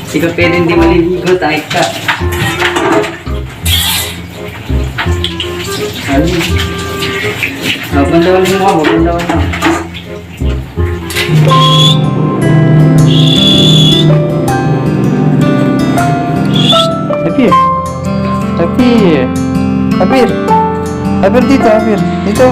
Ikaw pwede hindi maliligo, takit ka. Ano? Bandawan mo ako, bandawan mo. Apir. Apir. Apir. Apir dito, Apir. Dito.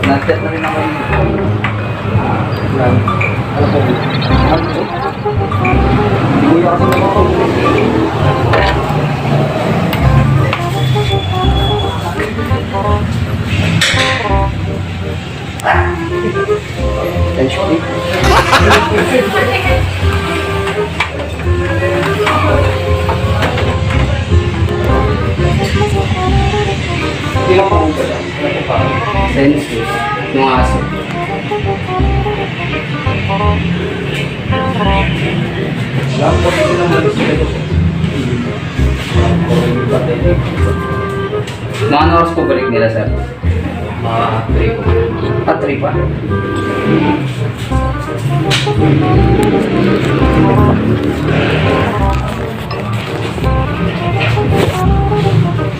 Nag-set na rin ako yung ano po? Hindi ko kasi naman ako. HP. Hindi ako po ba? Senses ng aso. Lang po sila ng malis nito. Mga oras po balik nila, sir? Mga 3 po. 3 pa?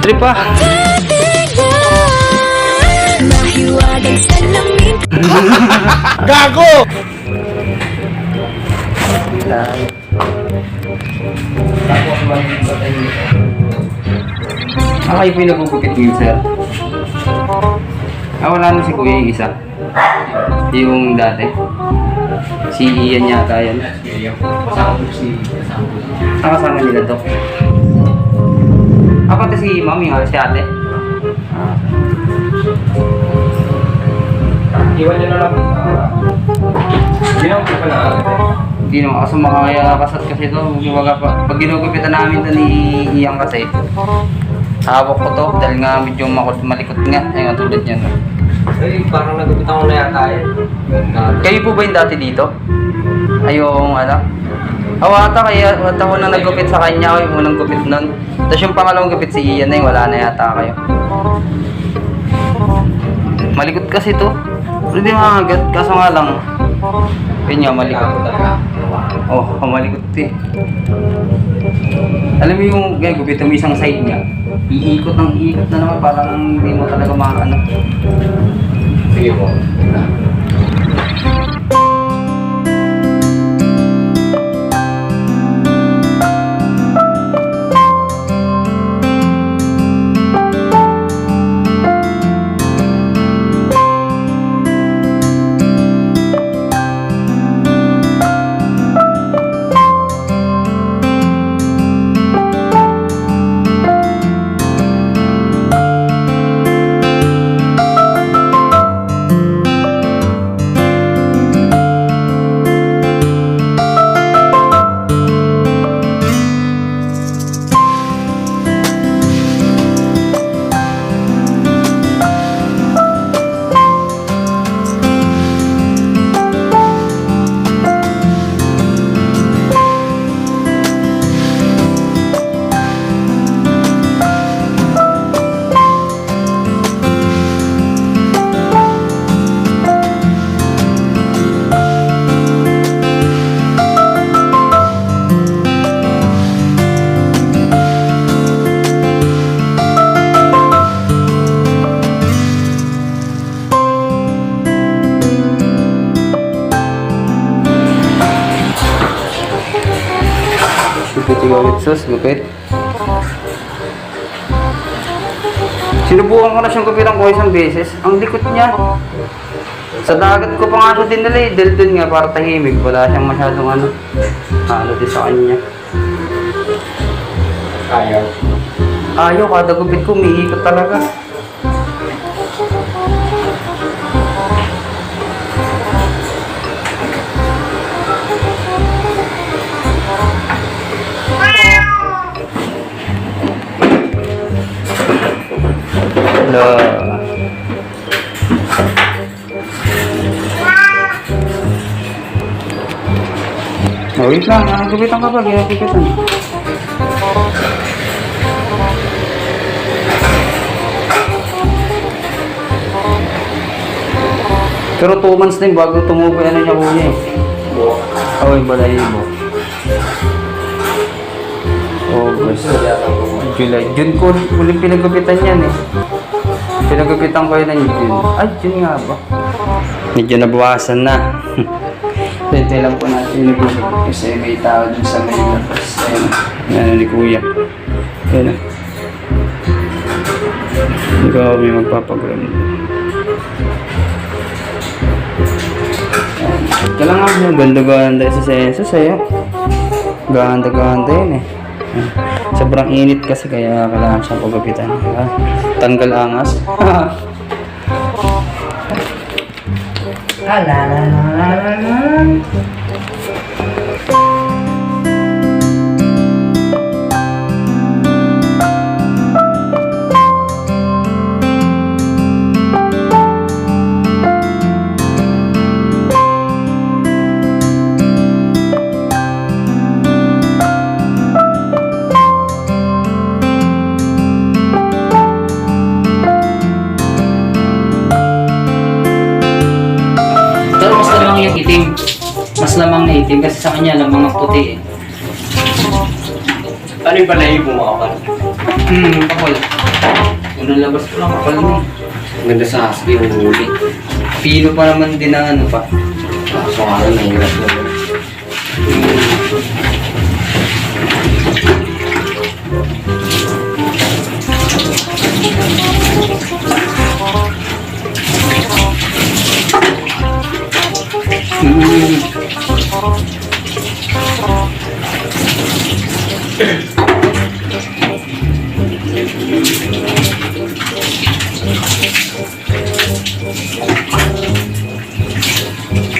Tripa. Gago! Kayo po yung nagugupit niyo, sir? Wala na si Kuya yung isa. Yung dati. Si Ian yata yan. Kasama nila to. Pati si Mami nga, si ate. Iwan nyo na lang. Hindi naman po pala. Hindi naman kasi makakasat kasi ito. Pag ginugupitan namin ito ni Ian kasi, hawak ko to dahil nga medyo malikot nga. Ayun, tulad niyan. Eh, parang nagupitan ko na yata eh. Kayo po ba yung dati dito? Ay, yung ano? Ata kaya ako na nagupit sa kanya. Ako yung unang gupit nun. Tapos yung pangalawang gupit si Ian na yung wala na yata kayo. Malikot kasi to. Hindi makagat. Kaso nga lang. Yun nga, malikot. Malikot eh. Alam mo yung gupit mo isang side niya. Iikot na naman. Parang hindi mo talaga makakano. Sige po. Sus, gupit. Sinubukan ko na siyang gupitan ko isang beses. Ang likot niya. Sa dagat ko pa nga siya dinala eh. Dahil dun nga para tahimik. Wala siyang masyadong ano din sa kanya. Ayaw. Ayaw, kada gupit ko, umiikot talaga. Hello. Oh, wait lang, gupitan ka pa, ginagupitan. Pero 2 months na yun bago tumubo ano niya kuya eh. Ay, balahibo. August. July. June ko ulit pinagupitan yan eh. Pinagupitan ko yun ng June. Ay, June nga ba? Medyo nabawasan na. Tente lang po natin nagugupit kasi may tao dun sa may labas. Ayun. Ano ni kuya. Ayun na. Hindi ko may magpapagram. Kailangan mo ganda-ganda sa senso sa'yo. Ganda-ganda yun eh. Sobrang init kasi kaya kailangan siyang pagapitan. Tanggal angas. Pero mas lamang yung itim. Mas lamang na itim kasi sa kanya lamang ang puti eh. Ano yung balahibo mo ako? Kapal. Unang labas ko lang kapal na eh. Ganda sa husky yung huli. Pino pa naman din ang ano pa. Kaso nga lang, nahirap naman.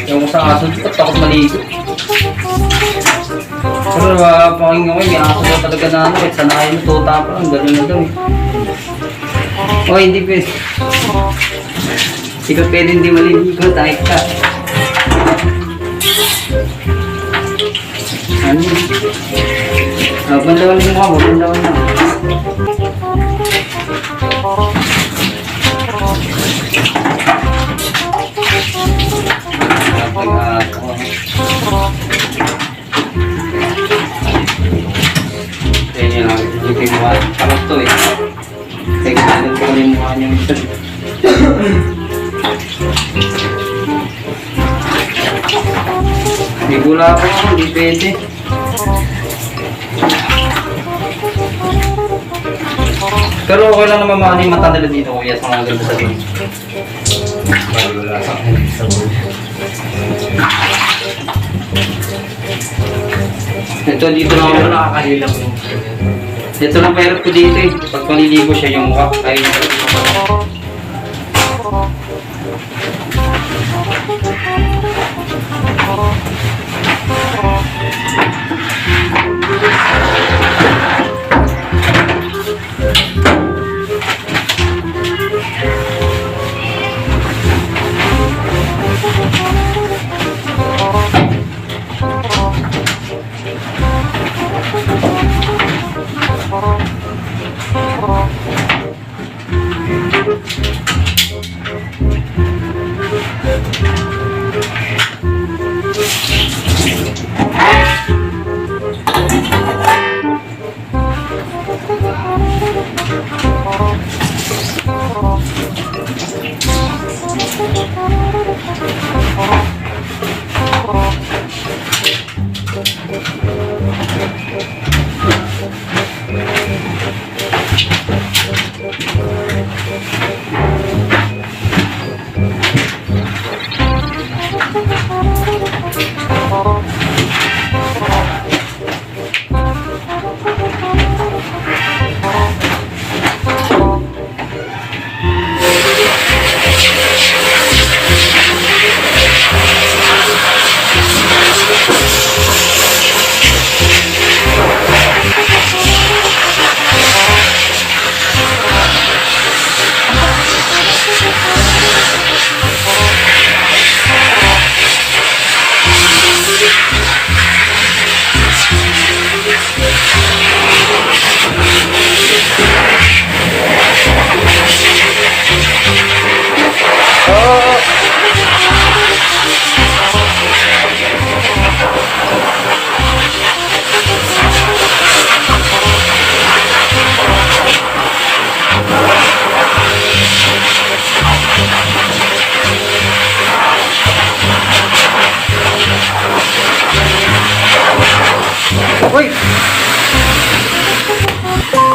Yung sa aso dito, takot maligo. Pero pakinggan ko, may aso daw talaga na ano, kahit sanayin mo, tuta pa lang, gano'n na daw eh. Oh, hindi pwede. Hindi ka pwede hindi maliligo, takit ka. Ano? Bandawan mo ako, bandawan na. Kaya yung mukha, parang to eh. Kaya ganun ko yung mukha niya ito. Hindi gula pa ako, hindi pwede. Pero okay lang naman mga yung mata nila dito kuya sa mga ganda sa dito. Wala sa akin sa buhay. Ito dito lang ako nakakahilap. Ito lang pahirap ko dito eh. Pag paliligo siya yung mukha, ay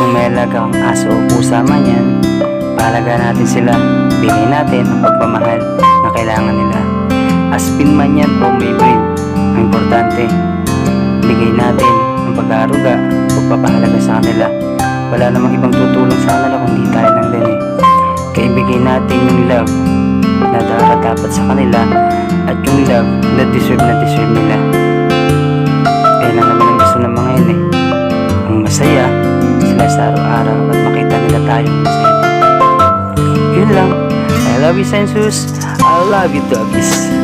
Kung may alagang aso o pusa man yan, pahalagaan natin sila. Bigay natin ang pagmamahal na kailangan nila. Aspin man yan o may breed, ang importante, bigay natin ang pag-aaruga, pagpapahalaga sa kanila. Wala namang ibang tutulong sa kanila kundi tayo lang din eh. Kaya ibigay natin yung love na dapat sa kanila at yung love na deserve nila. Kaya na naman ang gusto ng mga yun eh. Ang masaya sila sa araw-araw at makita nila tayong masaya. Yun lang. I love you, Sensus. I love you, doggies.